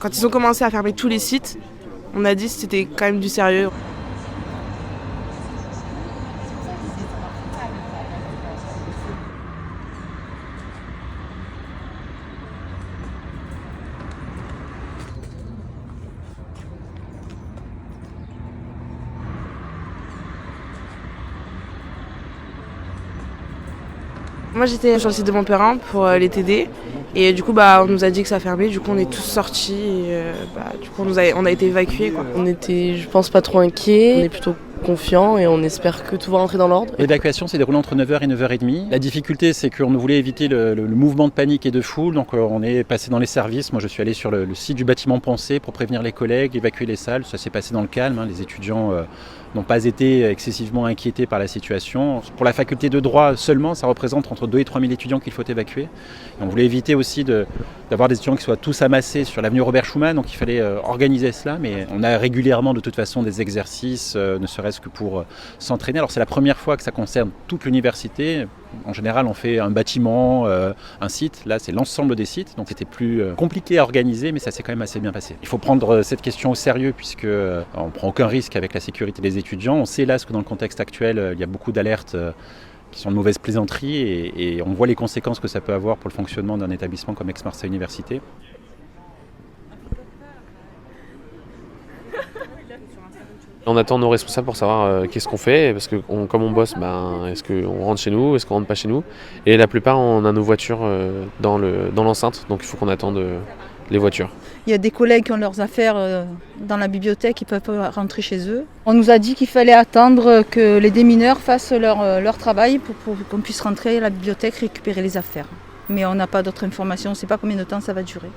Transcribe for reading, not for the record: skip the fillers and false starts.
Quand ils ont commencé à fermer tous les sites, on a dit que c'était quand même du sérieux. Moi j'étais sur le site de Montperrin pour les TD et du coup on nous a dit que ça fermait, du coup on est tous sortis et du coup on a été évacués quoi. On était, je pense, pas trop inquiets, on est plutôt confiants et on espère que tout va rentrer dans l'ordre. L'évacuation s'est déroulée entre 9h et 9h30. La difficulté c'est qu'on voulait éviter le mouvement de panique et de foule, donc on est passé dans les services. Moi je suis allé sur le site du bâtiment Pensée pour prévenir les collègues, évacuer les salles. Ça s'est passé dans le calme, les étudiants n'ont pas été excessivement inquiétés par la situation. Pour la faculté de droit seulement, ça représente entre 2 et 3 000 étudiants qu'il faut évacuer. Et on voulait éviter aussi d'avoir des étudiants qui soient tous amassés sur l'avenue Robert Schuman, donc il fallait organiser cela, mais on a régulièrement de toute façon des exercices, ne serait-ce que pour s'entraîner. Alors c'est la première fois que ça concerne toute l'université. En général, on fait un bâtiment, un site. Là, c'est l'ensemble des sites. Donc, c'était plus compliqué à organiser, mais ça s'est quand même assez bien passé. Il faut prendre cette question au sérieux puisque on ne prend aucun risque avec la sécurité des étudiants. On sait là que dans le contexte actuel, il y a beaucoup d'alertes qui sont de mauvaise plaisanterie et on voit les conséquences que ça peut avoir pour le fonctionnement d'un établissement comme Aix-Marseille Université. On attend nos responsables pour savoir qu'est-ce qu'on fait, parce que comme on bosse, est-ce qu'on rentre chez nous, est-ce qu'on rentre pas chez nous. Et la plupart, on a nos voitures dans l'enceinte, donc il faut qu'on attende les voitures. Il y a des collègues qui ont leurs affaires dans la bibliothèque, ils ne peuvent pas rentrer chez eux. On nous a dit qu'il fallait attendre que les démineurs fassent leur travail pour qu'on puisse rentrer à la bibliothèque récupérer les affaires. Mais on n'a pas d'autres informations, on ne sait pas combien de temps ça va durer.